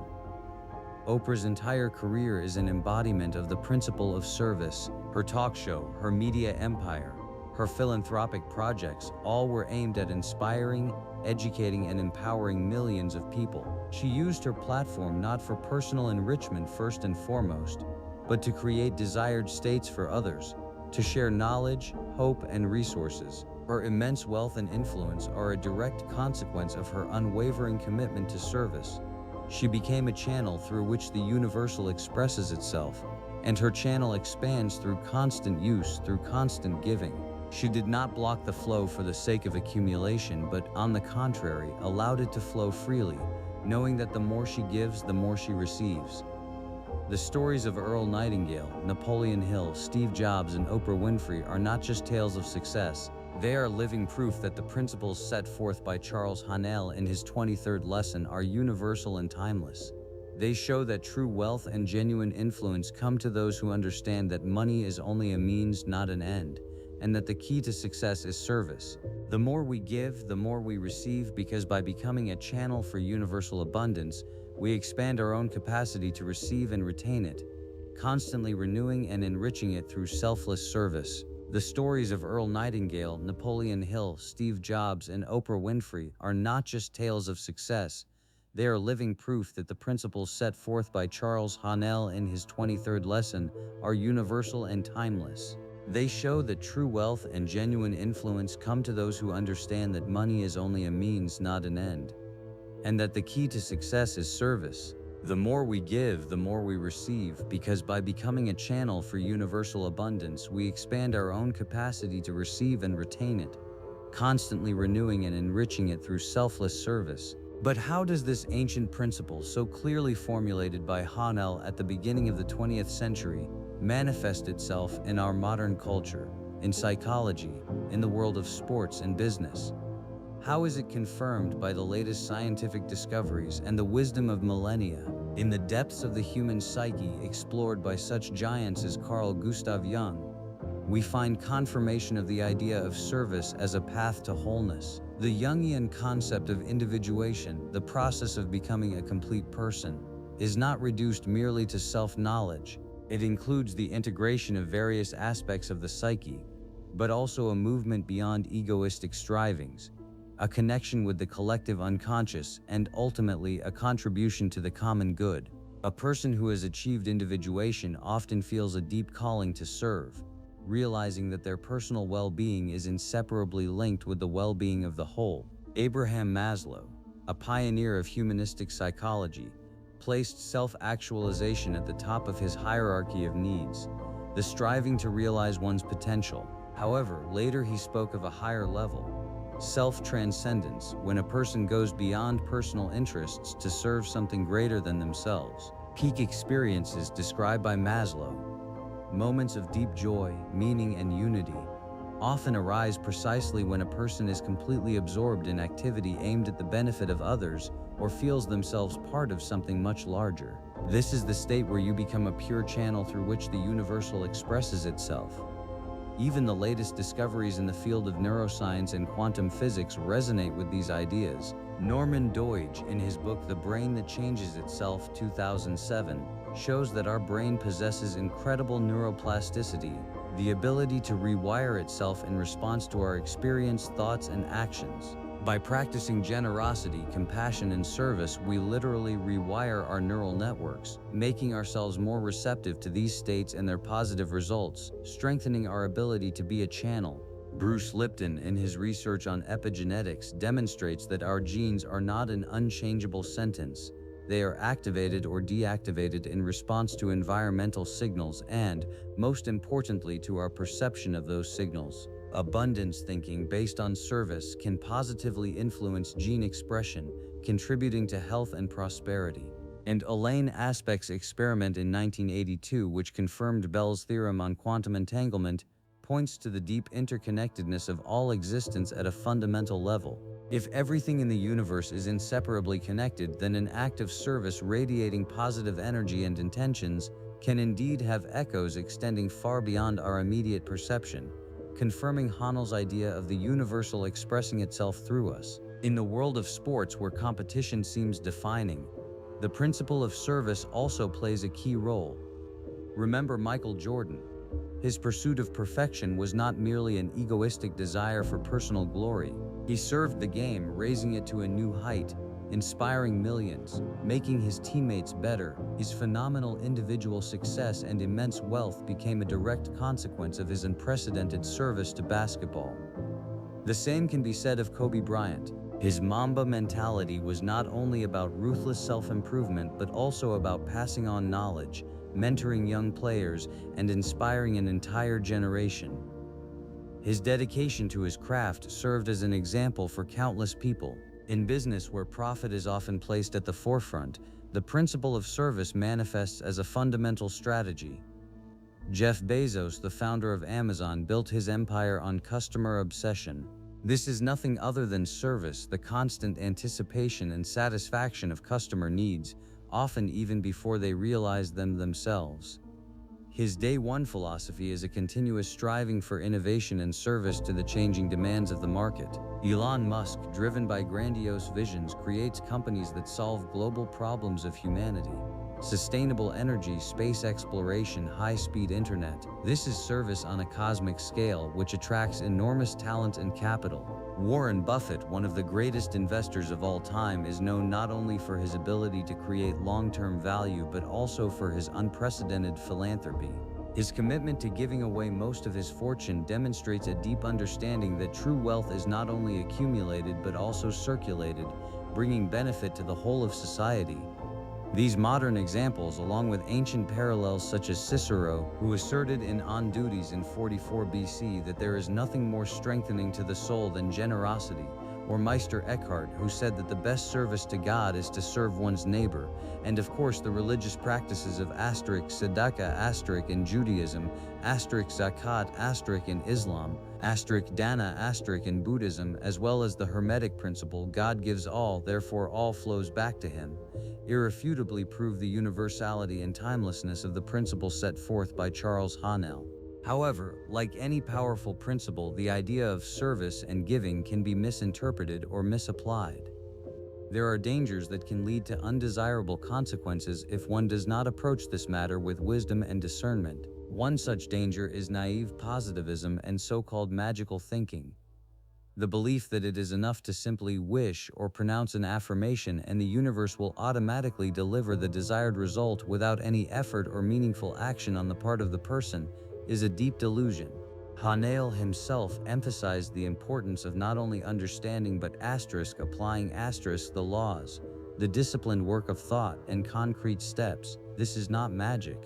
Oprah's entire career is an embodiment of the principle of service. Her talk show, her media empire, her philanthropic projects, all were aimed at inspiring, educating, and empowering millions of people. She used her platform not for personal enrichment first and foremost, but to create desired states for others, to share knowledge, hope, and resources. Her immense wealth and influence are a direct consequence of her unwavering commitment to service. She became a channel through which the universal expresses itself, and her channel expands through constant use, through constant giving. She did not block the flow for the sake of accumulation, but on the contrary, allowed it to flow freely, knowing that the more she gives, the more she receives. The stories of Earl Nightingale, Napoleon Hill, Steve Jobs, and Oprah Winfrey are not just tales of success. They are living proof that the principles set forth by Charles Haanel in his 23rd lesson are universal and timeless. They show that true wealth and genuine influence come to those who understand that money is only a means, not an end, and that the key to success is service. The more we give, the more we receive, because by becoming a channel for universal abundance, we expand our own capacity to receive and retain it, constantly renewing and enriching it through selfless service. The stories of Earl Nightingale, Napoleon Hill, Steve Jobs, and Oprah Winfrey are not just tales of success. They are living proof that the principles set forth by Charles Haanel in his 23rd lesson are universal and timeless. They show that true wealth and genuine influence come to those who understand that money is only a means, not an end, and that the key to success is service. The more we give, the more we receive, because by becoming a channel for universal abundance, we expand our own capacity to receive and retain it, constantly renewing and enriching it through selfless service. But how does this ancient principle, so clearly formulated by Haanel at the beginning of the 20th century, manifest itself in our modern culture, in psychology, in the world of sports and business? How is it confirmed by the latest scientific discoveries and the wisdom of millennia, in the depths of the human psyche explored by such giants as Carl Gustav Jung? We find confirmation of the idea of service as a path to wholeness. The Jungian concept of individuation, the process of becoming a complete person, is not reduced merely to self-knowledge. It includes the integration of various aspects of the psyche, but also a movement beyond egoistic strivings, a connection with the collective unconscious, and ultimately a contribution to the common good. A person who has achieved individuation often feels a deep calling to serve, realizing that their personal well-being is inseparably linked with the well-being of the whole. Abraham Maslow, a pioneer of humanistic psychology, placed self-actualization at the top of his hierarchy of needs, the striving to realize one's potential. However, later he spoke of a higher level, self-transcendence, when a person goes beyond personal interests to serve something greater than themselves. Peak experiences described by Maslow, moments of deep joy, meaning, and unity, often arise precisely when a person is completely absorbed in activity aimed at the benefit of others or feels themselves part of something much larger. This is the state where you become a pure channel through which the universal expresses itself. Even the latest discoveries in the field of neuroscience and quantum physics resonate with these ideas. Norman Doidge, in his book The Brain That Changes Itself, 2007, shows that our brain possesses incredible neuroplasticity, the ability to rewire itself in response to our experience, thoughts, and actions. By practicing generosity, compassion, and service, we literally rewire our neural networks, making ourselves more receptive to these states and their positive results, strengthening our ability to be a channel. Bruce Lipton, in his research on epigenetics, demonstrates that our genes are not an unchangeable sentence. They are activated or deactivated in response to environmental signals and, most importantly, to our perception of those signals. Abundance thinking based on service can positively influence gene expression, contributing to health and prosperity. And Elaine Aspect's experiment in 1982, which confirmed Bell's theorem on quantum entanglement, points to the deep interconnectedness of all existence at a fundamental level. If everything in the universe is inseparably connected, then an act of service radiating positive energy and intentions can indeed have echoes extending far beyond our immediate perception, confirming Haanel's idea of the universal expressing itself through us. In the world of sports, where competition seems defining, the principle of service also plays a key role. Remember Michael Jordan. His pursuit of perfection was not merely an egoistic desire for personal glory. He served the game, raising it to a new height, inspiring millions, making his teammates better. His phenomenal individual success and immense wealth became a direct consequence of his unprecedented service to basketball. The same can be said of Kobe Bryant. His Mamba mentality was not only about ruthless self-improvement, but also about passing on knowledge, mentoring young players, and inspiring an entire generation. His dedication to his craft served as an example for countless people. In business, where profit is often placed at the forefront, the principle of service manifests as a fundamental strategy. Jeff Bezos, the founder of Amazon, built his empire on customer obsession. This is nothing other than service, the constant anticipation and satisfaction of customer needs, often even before they realize them themselves. His day one philosophy is a continuous striving for innovation and service to the changing demands of the market. Elon Musk, driven by grandiose visions, creates companies that solve global problems of humanity. Sustainable energy, space exploration, high-speed internet. This is service on a cosmic scale, which attracts enormous talent and capital. Warren Buffett, one of the greatest investors of all time, is known not only for his ability to create long-term value but also for his unprecedented philanthropy. His commitment to giving away most of his fortune demonstrates a deep understanding that true wealth is not only accumulated but also circulated, bringing benefit to the whole of society. These modern examples, along with ancient parallels such as Cicero, who asserted in On Duties in 44 BC that there is nothing more strengthening to the soul than generosity, or Meister Eckhart, who said that the best service to God is to serve one's neighbor, and of course the religious practices of Tzedakah in Judaism, Zakat in Islam, Dana in Buddhism, as well as the Hermetic principle, God gives all, therefore all flows back to him, irrefutably prove the universality and timelessness of the principle set forth by Charles Haanel. However, like any powerful principle, the idea of service and giving can be misinterpreted or misapplied. There are dangers that can lead to undesirable consequences if one does not approach this matter with wisdom and discernment. One such danger is naive positivism and so-called magical thinking. The belief that it is enough to simply wish or pronounce an affirmation and the universe will automatically deliver the desired result without any effort or meaningful action on the part of the person is a deep delusion. Haanel himself emphasized the importance of not only understanding but applying the laws, the disciplined work of thought and concrete steps. This is not magic,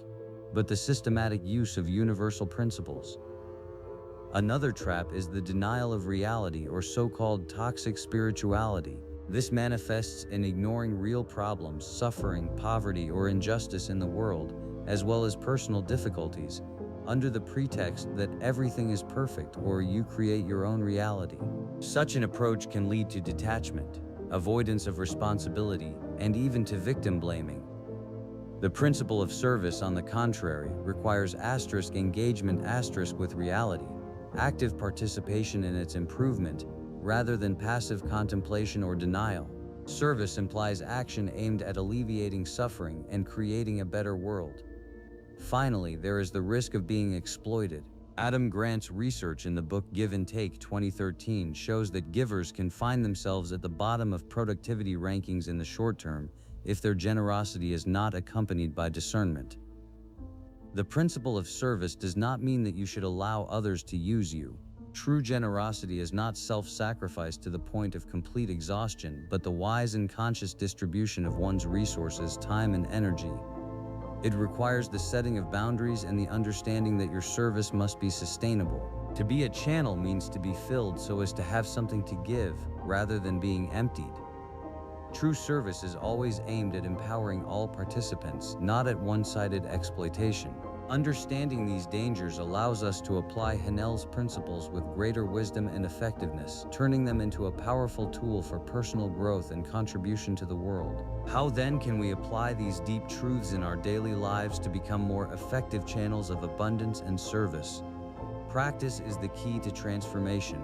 but the systematic use of universal principles. Another trap is the denial of reality, or so-called toxic spirituality. This manifests in ignoring real problems, suffering, poverty, or injustice in the world, as well as personal difficulties, under the pretext that everything is perfect or you create your own reality. Such an approach can lead to detachment, avoidance of responsibility, and even to victim blaming. The principle of service, on the contrary, requires engagement with reality, active participation in its improvement, rather than passive contemplation or denial. Service implies action aimed at alleviating suffering and creating a better world. Finally, there is the risk of being exploited. Adam Grant's research in the book Give and Take 2013 shows that givers can find themselves at the bottom of productivity rankings in the short term if their generosity is not accompanied by discernment. The principle of service does not mean that you should allow others to use you. True generosity is not self-sacrifice to the point of complete exhaustion, but the wise and conscious distribution of one's resources, time, and energy. It requires the setting of boundaries and the understanding that your service must be sustainable. To be a channel means to be filled so as to have something to give, rather than being emptied. True service is always aimed at empowering all participants, not at one-sided exploitation. Understanding these dangers allows us to apply Haanel's principles with greater wisdom and effectiveness, turning them into a powerful tool for personal growth and contribution to the world. How then can we apply these deep truths in our daily lives to become more effective channels of abundance and service? Practice is the key to transformation.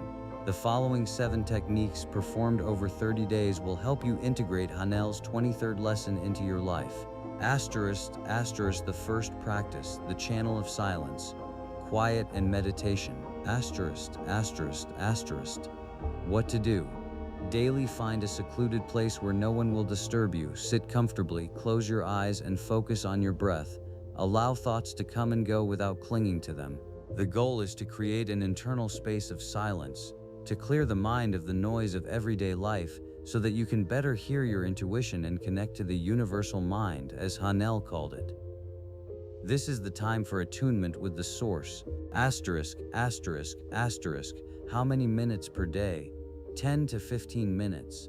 The following 7 techniques performed over 30 days will help you integrate Haanel's 23rd lesson into your life. The first practice, the channel of silence, quiet and meditation. What to do? Daily find a secluded place where no one will disturb you. Sit comfortably, close your eyes and focus on your breath. Allow thoughts to come and go without clinging to them. The goal is to create an internal space of silence, to clear the mind of the noise of everyday life, so that you can better hear your intuition and connect to the universal mind, as Haanel called it. This is the time for attunement with the source. How many minutes per day? 10 to 15 minutes.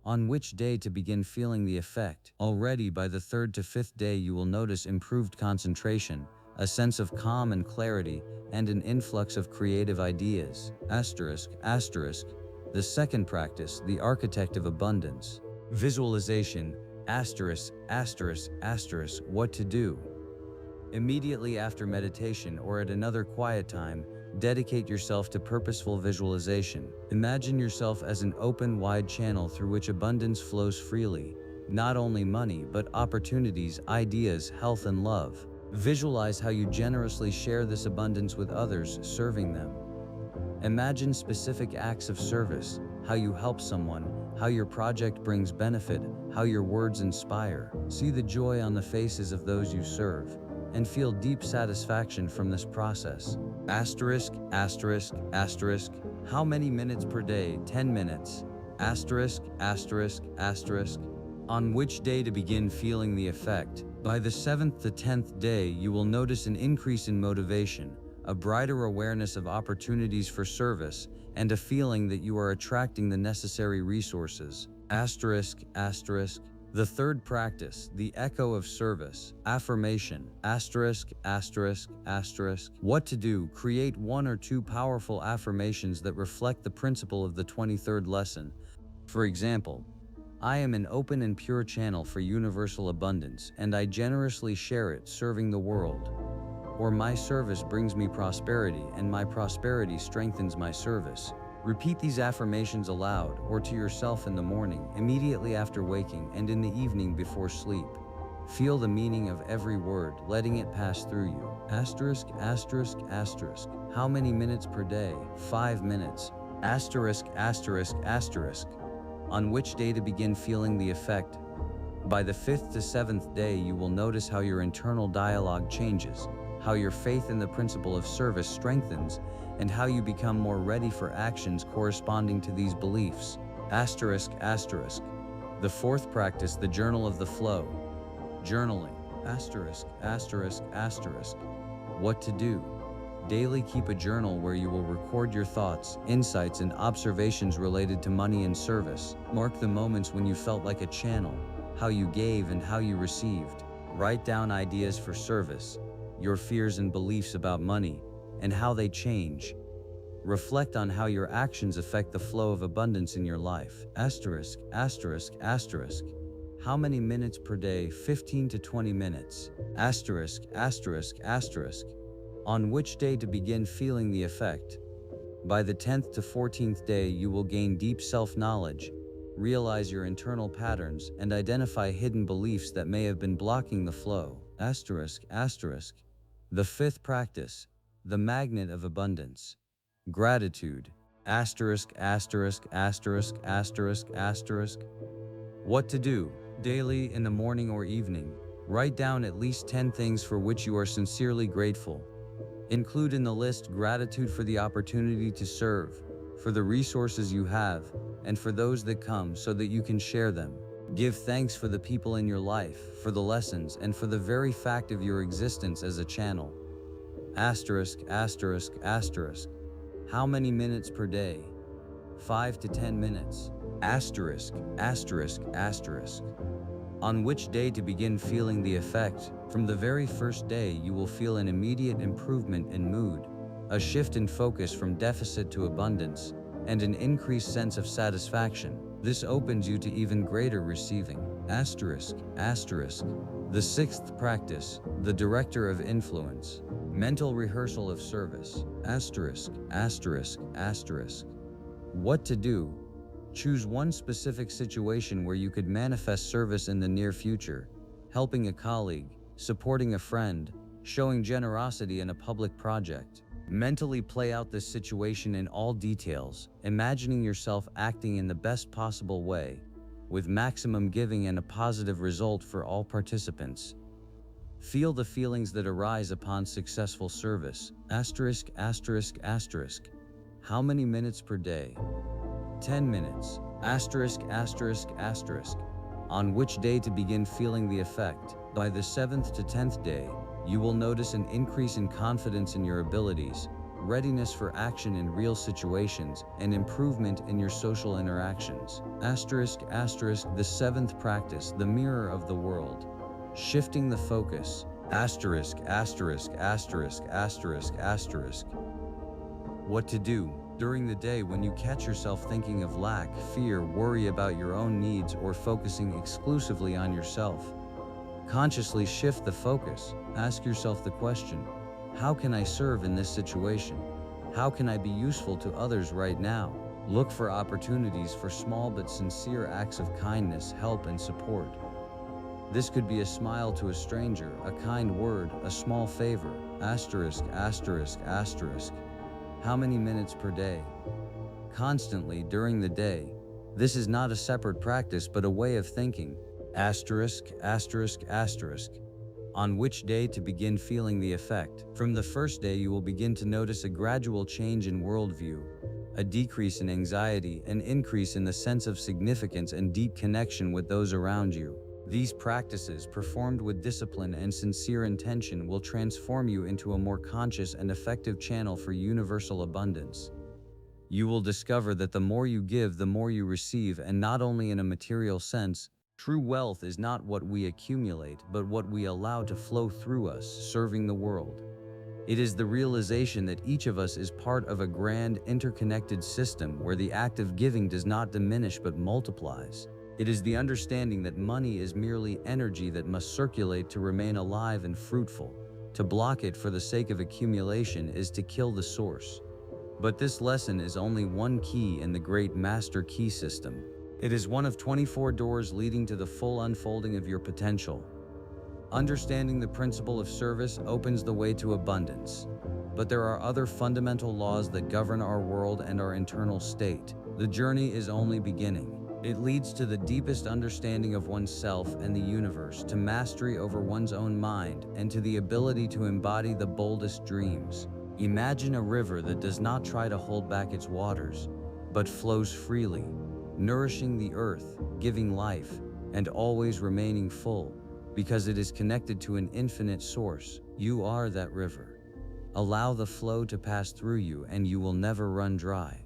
On which day to begin feeling the effect? Already by the 3rd to 5th day you will notice improved concentration, a sense of calm and clarity, and an influx of creative ideas. Asterisk, asterisk. The second practice, the architect of abundance. Visualization, asterisk, asterisk, asterisk. What to do? Immediately after meditation or at another quiet time, dedicate yourself to purposeful visualization. Imagine yourself as an open, wide channel through which abundance flows freely. Not only money, but opportunities, ideas, health, and love. Visualize how you generously share this abundance with others, serving them. Imagine specific acts of service, how you help someone, how your project brings benefit, how your words inspire. See the joy on the faces of those you serve, and feel deep satisfaction from this process. Asterisk, asterisk, asterisk. How many minutes per day? 10 minutes. Asterisk, asterisk, asterisk. On which day to begin feeling the effect? By the 7th to 10th day, you will notice an increase in motivation, a brighter awareness of opportunities for service, and a feeling that you are attracting the necessary resources. Asterisk, asterisk. The third practice, the echo of service. Affirmation. Asterisk, asterisk, asterisk. What to do? Create 1 or 2 powerful affirmations that reflect the principle of the 23rd lesson. For example, I am an open and pure channel for universal abundance, and I generously share it, serving the world. Or my service brings me prosperity, and my prosperity strengthens my service. Repeat these affirmations aloud or to yourself in the morning, immediately after waking, and in the evening before sleep. Feel the meaning of every word, letting it pass through you. Asterisk, asterisk, asterisk. How many minutes per day? 5 minutes. Asterisk, asterisk, asterisk. On which day to begin feeling the effect? By the 5th to 7th day, you will notice how your internal dialogue changes, how your faith in the principle of service strengthens, and how you become more ready for actions corresponding to these beliefs. Asterisk, asterisk. The fourth practice, the journal of the flow. Journaling. Asterisk, asterisk, asterisk. What to do? Daily keep a journal where you will record your thoughts, insights, and observations related to money and service. Mark the moments when you felt like a channel, how you gave and how you received. Write down ideas for service, your fears and beliefs about money, and how they change. Reflect on how your actions affect the flow of abundance in your life. Asterisk, asterisk, asterisk. How many minutes per day? 15 to 20 minutes. Asterisk, asterisk, asterisk. On which day to begin feeling the effect? By the 10th to 14th day, you will gain deep self-knowledge, realize your internal patterns, and identify hidden beliefs that may have been blocking the flow. Asterisk, asterisk. The fifth practice, the magnet of abundance. Gratitude. Asterisk, asterisk, asterisk, asterisk, asterisk. What to do? Daily, in the morning or evening, write down at least 10 things for which you are sincerely grateful. Include in the list gratitude for the opportunity to serve, for the resources you have, and for those that come so that you can share them. Give thanks for the people in your life, for the lessons, and for the very fact of your existence as a channel. Asterisk, asterisk, asterisk. How many minutes per day? 5 to 10 minutes. Asterisk, asterisk, asterisk. On which day to begin feeling the effect? From the very first day, you will feel an immediate improvement in mood, a shift in focus from deficit to abundance, and an increased sense of satisfaction. This opens you to even greater receiving. Asterisk, asterisk. The sixth practice, the director of influence. Mental rehearsal of service. Asterisk, asterisk, asterisk. What to do? Choose one specific situation where you could manifest service in the near future, helping a colleague, supporting a friend, showing generosity in a public project. Mentally play out this situation in all details, imagining yourself acting in the best possible way, with maximum giving and a positive result for all participants. Feel the feelings that arise upon successful service. Asterisk, asterisk, asterisk. How many minutes per day? 10 minutes. Asterisk, asterisk, asterisk. On which day to begin feeling the effect? By the 7th to 10th day, you will notice an increase in confidence in your abilities, readiness for action in real situations, and improvement in your social interactions. Asterisk, asterisk, the seventh practice, the mirror of the world. Shifting the focus. Asterisk, asterisk, asterisk, asterisk, asterisk. What to do during the day when you catch yourself thinking of lack, fear, worry about your own needs, or focusing exclusively on yourself. Consciously shift the focus. Ask yourself the question, how can I serve in this situation? How can I be useful to others right now? Look for opportunities for small but sincere acts of kindness, help, and support. This could be a smile to a stranger, a kind word, a small favor. Asterisk, asterisk, asterisk. How many minutes per day? Constantly during the day. This is not a separate practice but a way of thinking. Asterisk, asterisk, asterisk. On which day to begin feeling the effect? From the first day you will begin to notice a gradual change in worldview, a decrease in anxiety, an increase in the sense of significance and deep connection with those around you. These practices, performed with discipline and sincere intention, will transform you into a more conscious and effective channel for universal abundance. You will discover that the more you give, the more you receive, and not only in a material sense. True wealth is not what we accumulate, but what we allow to flow through us, serving the world. It is the realization that each of us is part of a grand, interconnected system where the act of giving does not diminish but multiplies. It is the understanding that money is merely energy that must circulate to remain alive and fruitful. To block it for the sake of accumulation is to kill the source. But this lesson is only one key in the great master key system. It is one of 24 doors leading to the full unfolding of your potential. Understanding the principle of service opens the way to abundance. But there are other fundamental laws that govern our world and our internal state. The journey is only beginning. It leads to the deepest understanding of oneself and the universe, to mastery over one's own mind, and to the ability to embody the boldest dreams. Imagine a river that does not try to hold back its waters, but flows freely, nourishing the earth, giving life, and always remaining full, because it is connected to an infinite source. You are that river. Allow the flow to pass through you and you will never run dry.